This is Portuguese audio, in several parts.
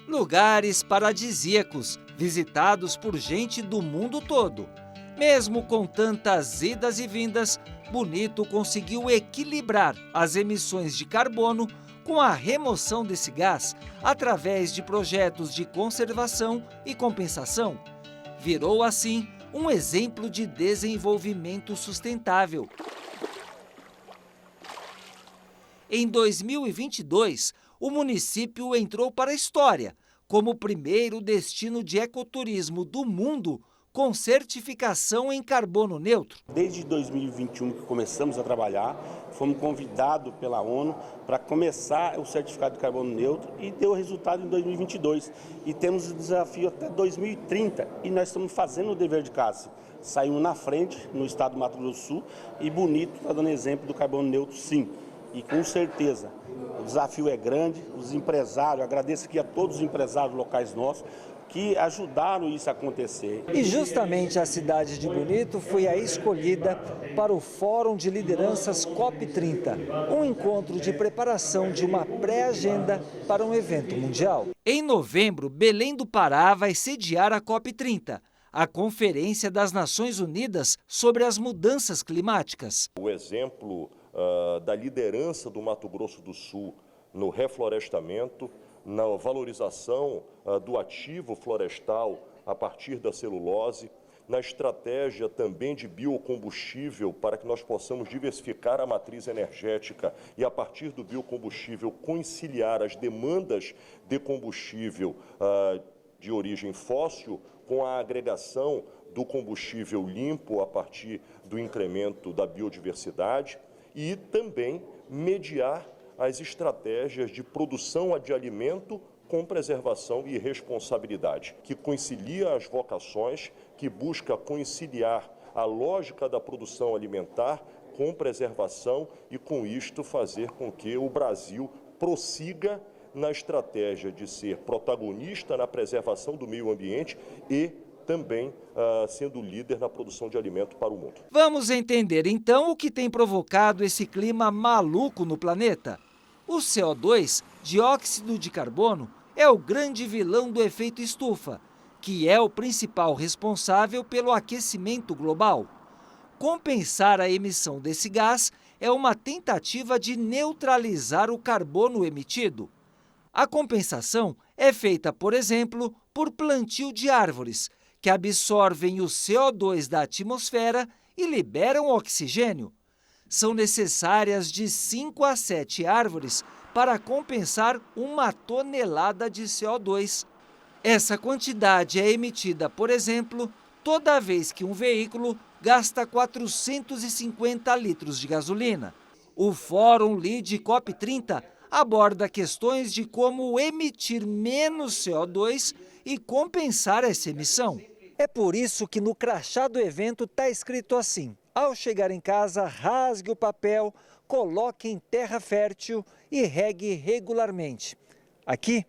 Lugares paradisíacos, visitados por gente do mundo todo. Mesmo com tantas idas e vindas, Bonito conseguiu equilibrar as emissões de carbono com a remoção desse gás através de projetos de conservação e compensação. Virou, assim, um exemplo de desenvolvimento sustentável. Em 2022, o município entrou para a história como o primeiro destino de ecoturismo do mundo com certificação em carbono neutro. Desde 2021 que começamos a trabalhar, fomos convidados pela ONU para começar o certificado de carbono neutro e deu resultado em 2022. E temos o desafio até 2030 e nós estamos fazendo o dever de casa. Saímos na frente no estado do Mato Grosso do Sul e Bonito está dando exemplo do carbono neutro, sim. E com certeza, o desafio é grande, os empresários, agradeço aqui a todos os empresários locais nossos, que ajudaram isso a acontecer. E justamente a cidade de Bonito foi a escolhida para o Fórum de Lideranças COP30, um encontro de preparação de uma pré-agenda para um evento mundial. Em novembro, Belém do Pará vai sediar a COP30, a Conferência das Nações Unidas sobre as Mudanças Climáticas. O exemplo da liderança do Mato Grosso do Sul no reflorestamento, na valorização do ativo florestal a partir da celulose, na estratégia também de biocombustível para que nós possamos diversificar a matriz energética e, a partir do biocombustível, conciliar as demandas de combustível de origem fóssil com a agregação do combustível limpo a partir do incremento da biodiversidade e também mediar as estratégias de produção de alimento com preservação e responsabilidade, que concilia as vocações, que busca conciliar a lógica da produção alimentar com preservação e, com isto, fazer com que o Brasil prossiga na estratégia de ser protagonista na preservação do meio ambiente e também sendo líder na produção de alimento para o mundo. Vamos entender então o que tem provocado esse clima maluco no planeta. O CO2, dióxido de carbono, é o grande vilão do efeito estufa, que é o principal responsável pelo aquecimento global. Compensar a emissão desse gás é uma tentativa de neutralizar o carbono emitido. A compensação é feita, por exemplo, por plantio de árvores, que absorvem o CO2 da atmosfera e liberam oxigênio. São necessárias de 5 a 7 árvores para compensar 1 tonelada de CO2. Essa quantidade é emitida, por exemplo, toda vez que um veículo gasta 450 litros de gasolina. O Fórum LIDE COP30 aborda questões de como emitir menos CO2 e compensar essa emissão. É por isso que no crachá do evento está escrito assim: ao chegar em casa, rasgue o papel, coloque em terra fértil e regue regularmente. Aqui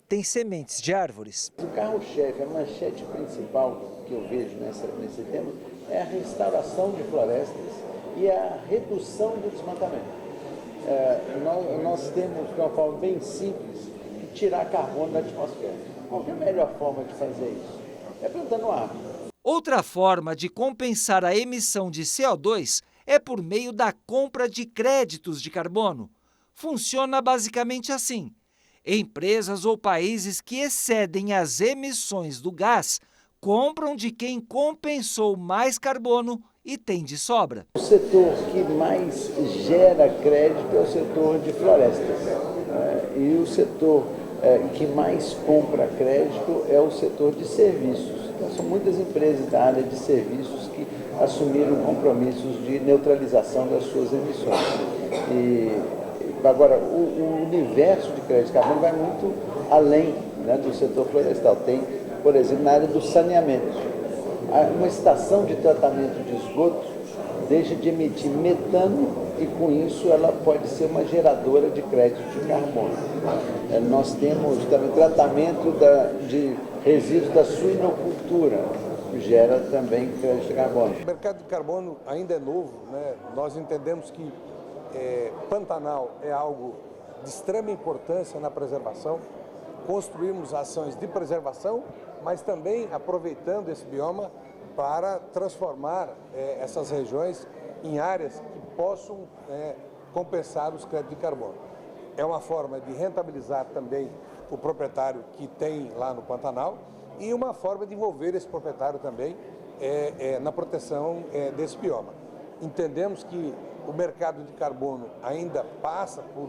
tem sementes de árvores. O carro-chefe, a manchete principal que eu vejo nesse tema é a restauração de florestas e a redução do desmatamento. Nós temos, de uma forma bem simples, que tirar carbono da atmosfera. Qual é a melhor forma de fazer isso? É plantando árvore. Outra forma de compensar a emissão de CO2 é por meio da compra de créditos de carbono. Funciona basicamente assim: empresas ou países que excedem as emissões do gás compram de quem compensou mais carbono e tem de sobra. O setor que mais gera crédito é o setor de florestas, e o setor que mais compra crédito é o setor de serviços. Então, são muitas empresas da área de serviços que assumiram compromissos de neutralização das suas emissões. Agora, o universo de crédito de carbono vai muito além, do setor florestal. Tem, por exemplo, na área do saneamento. Uma estação de tratamento de esgoto deixa de emitir metano e, com isso, ela pode ser uma geradora de crédito de carbono. Nós temos também tratamento de resíduos da suinocultura, que gera também crédito de carbono. O mercado de carbono ainda é novo, né? Nós entendemos que Pantanal é algo de extrema importância na preservação. construirmos ações de preservação, mas também aproveitando esse bioma para transformar essas regiões em áreas que possam compensar os créditos de carbono. É uma forma de rentabilizar também o proprietário que tem lá no Pantanal e uma forma de envolver esse proprietário também na proteção desse bioma. Entendemos que o mercado de carbono ainda passa por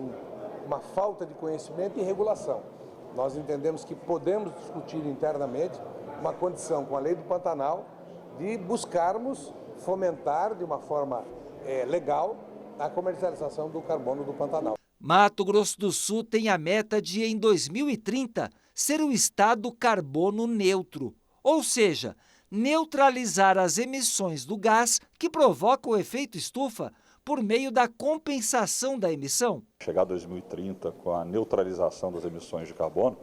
uma falta de conhecimento e regulação. Nós entendemos que podemos discutir internamente uma condição com a lei do Pantanal de buscarmos fomentar de uma forma legal a comercialização do carbono do Pantanal. Mato Grosso do Sul tem a meta de, em 2030, ser o estado carbono neutro, ou seja, neutralizar as emissões do gás que provoca o efeito estufa por meio da compensação da emissão. Chegar a 2030 com a neutralização das emissões de carbono,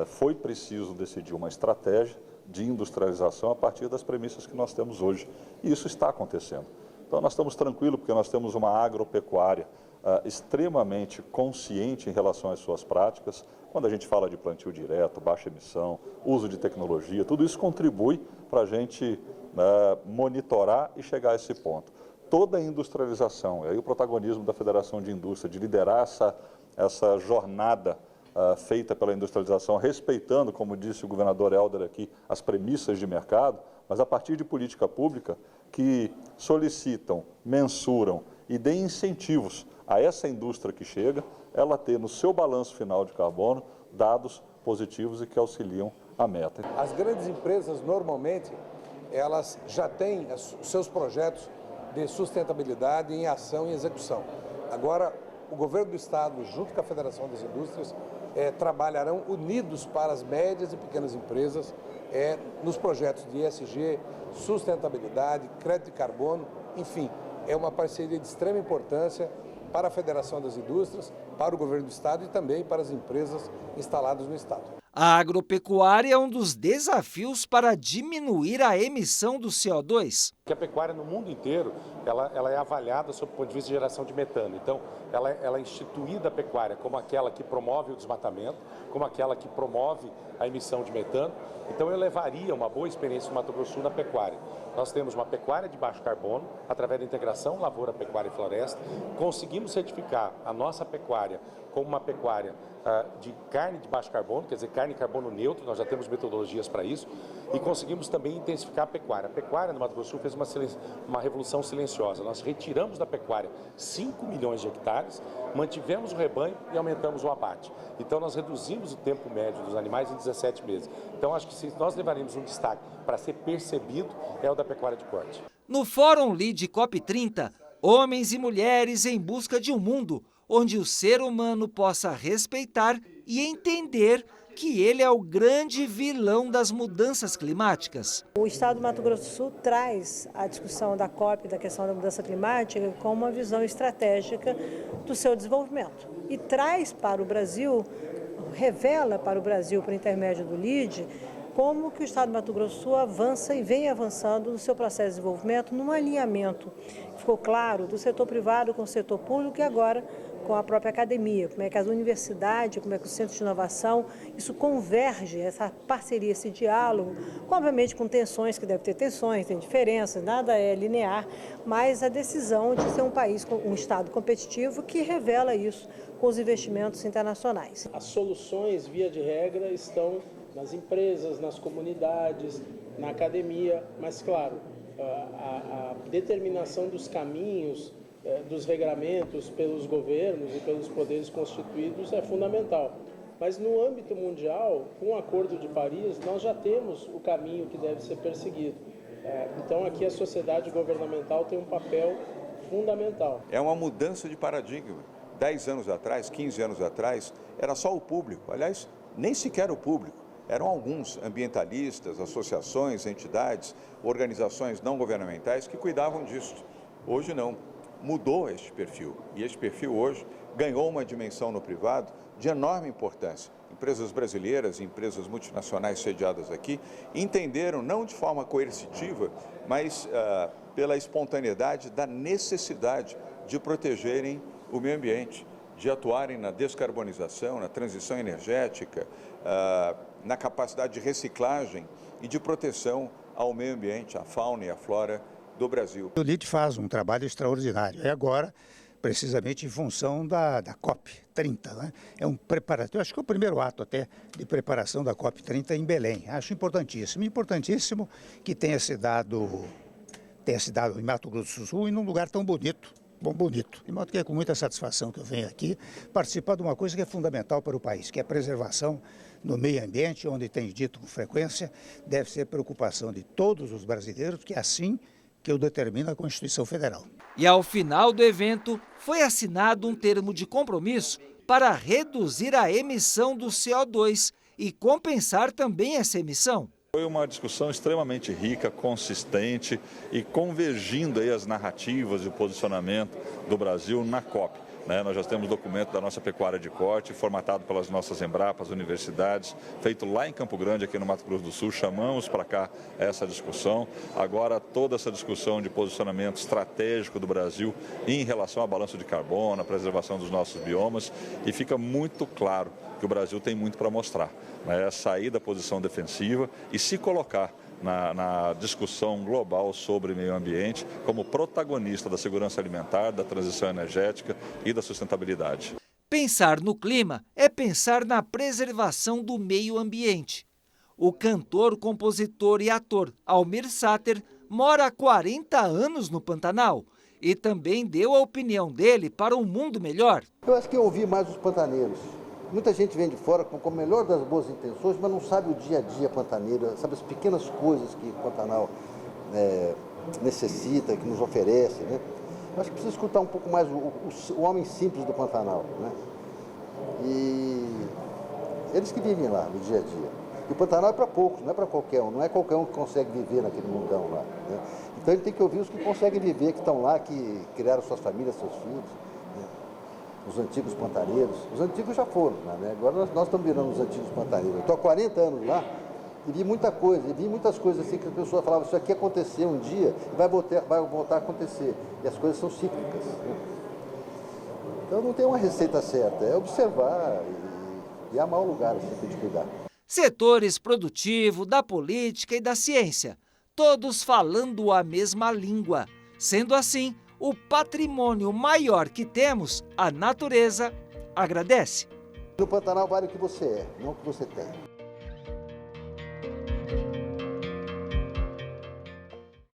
foi preciso decidir uma estratégia de industrialização a partir das premissas que nós temos hoje. E isso está acontecendo. Então nós estamos tranquilos porque nós temos uma agropecuária extremamente consciente em relação às suas práticas. Quando a gente fala de plantio direto, baixa emissão, uso de tecnologia, tudo isso contribui para a gente monitorar e chegar a esse ponto. Toda a industrialização, e aí o protagonismo da Federação de Indústria, de liderar essa jornada feita pela industrialização, respeitando, como disse o governador Helder aqui, as premissas de mercado, mas a partir de política pública que solicitam, mensuram e deem incentivos a essa indústria que chega, ela ter no seu balanço final de carbono dados positivos e que auxiliam a meta. As grandes empresas, normalmente, elas já têm os seus projetos de sustentabilidade em ação e execução. Agora, o governo do estado, junto com a Federação das Indústrias, trabalharão unidos para as médias e pequenas empresas nos projetos de ESG, sustentabilidade, crédito de carbono, enfim, é uma parceria de extrema importância para a Federação das Indústrias, para o governo do estado e também para as empresas instaladas no estado. A agropecuária é um dos desafios para diminuir a emissão do CO2. A pecuária no mundo inteiro, ela é avaliada sob o ponto de vista de geração de metano. Então, ela é instituída a pecuária como aquela que promove o desmatamento, como aquela que promove a emissão de metano. Então, eu levaria uma boa experiência no Mato Grosso do Sul na pecuária. Nós temos uma pecuária de baixo carbono, através da integração lavoura, pecuária e floresta. Conseguimos certificar a nossa pecuária como uma pecuária de carne de baixo carbono, quer dizer, carne e carbono neutro, nós já temos metodologias para isso, e conseguimos também intensificar a pecuária. A pecuária no Mato Grosso do Sul fez uma revolução silenciosa. Nós retiramos da pecuária 5 milhões de hectares, mantivemos o rebanho e aumentamos o abate. Então, nós reduzimos o tempo médio dos animais em 17 meses. Então, acho que se nós levaremos um destaque para ser percebido, é o da pecuária de corte. No Fórum Lead COP30, homens e mulheres em busca de um mundo onde o ser humano possa respeitar e entender que ele é o grande vilão das mudanças climáticas. O estado do Mato Grosso do Sul traz a discussão da COP, da questão da mudança climática, com uma visão estratégica do seu desenvolvimento. E traz para o Brasil, revela para o Brasil, por intermédio do LEAD, como que o estado do Mato Grosso do Sul avança e vem avançando no seu processo de desenvolvimento, num alinhamento, ficou claro, do setor privado com o setor público e agora com a própria academia, como é que as universidades, como é que os centros de inovação, isso converge, essa parceria, esse diálogo, obviamente com tensões, que deve ter tensões, tem diferenças, nada é linear, mas a decisão de ser um país, um estado competitivo que revela isso com os investimentos internacionais. As soluções, via de regra, estão nas empresas, nas comunidades, na academia, mas claro, a determinação dos caminhos, dos regramentos pelos governos e pelos poderes constituídos é fundamental. Mas no âmbito mundial, com o Acordo de Paris, nós já temos o caminho que deve ser perseguido. Então aqui a sociedade governamental tem um papel fundamental. É uma mudança de paradigma. 10 anos atrás, 15 anos atrás, era só o público. Aliás, nem sequer o público. Eram alguns ambientalistas, associações, entidades, organizações não governamentais que cuidavam disso. Hoje não. Mudou este perfil. E este perfil hoje ganhou uma dimensão no privado de enorme importância. Empresas brasileiras e empresas multinacionais sediadas aqui entenderam, não de forma coercitiva, mas pela espontaneidade da necessidade de protegerem o meio ambiente, de atuarem na descarbonização, na transição energética, na capacidade de reciclagem e de proteção ao meio ambiente, à fauna e à flora do Brasil. O LIDE faz um trabalho extraordinário e agora, precisamente em função da COP30, né? É um preparatório, acho que é o primeiro ato até de preparação da COP30 em Belém. Acho importantíssimo que tenha se dado em Mato Grosso do Sul e num lugar tão bonito. De modo que é com muita satisfação que eu venho aqui participar de uma coisa que é fundamental para o país, que é a preservação no meio ambiente, onde tem dito com frequência, deve ser preocupação de todos os brasileiros, que é assim que o determina a Constituição Federal. E ao final do evento, foi assinado um termo de compromisso para reduzir a emissão do CO2 e compensar também essa emissão. Foi uma discussão extremamente rica, consistente e convergindo aí as narrativas e o posicionamento do Brasil na COP. Nós já temos documento da nossa pecuária de corte, formatado pelas nossas Embrapas, universidades, feito lá em Campo Grande, aqui no Mato Grosso do Sul. Chamamos para cá essa discussão. Agora toda essa discussão de posicionamento estratégico do Brasil em relação ao balanço de carbono, a preservação dos nossos biomas, e fica muito claro que o Brasil tem muito para mostrar. Sair da posição defensiva e se colocar na discussão global sobre meio ambiente como protagonista da segurança alimentar, da transição energética e da sustentabilidade. Pensar no clima é pensar na preservação do meio ambiente. O cantor, compositor e ator Almir Sater mora há 40 anos no Pantanal e também deu a opinião dele para um mundo melhor. Eu acho que eu ouvi mais os pantaneiros. Muita gente vem de fora com a melhor das boas intenções, mas não sabe o dia a dia pantaneiro, sabe as pequenas coisas que o Pantanal necessita, que nos oferece, né? Eu acho que precisa escutar um pouco mais o homem simples do Pantanal, né? E eles que vivem lá no dia a dia. E o Pantanal é para poucos, não é para qualquer um, não é qualquer um que consegue viver naquele mundão lá, né? Então ele tem que ouvir os que conseguem viver, que estão lá, que criaram suas famílias, seus filhos. Os antigos pantaneiros, os antigos já foram, né? Agora nós estamos virando os antigos pantaneiros. Eu estou há 40 anos lá e vi muita coisa, muitas coisas assim que as pessoas falavam, isso aqui aconteceu um dia e vai voltar a acontecer. E as coisas são cíclicas, né? Então não tem uma receita certa, é observar e amar o lugar, assim, tem de cuidar. Setores produtivo, da política e da ciência, todos falando a mesma língua. Sendo assim, o patrimônio maior que temos, a natureza, agradece. No Pantanal vale o que você é, não o que você tem.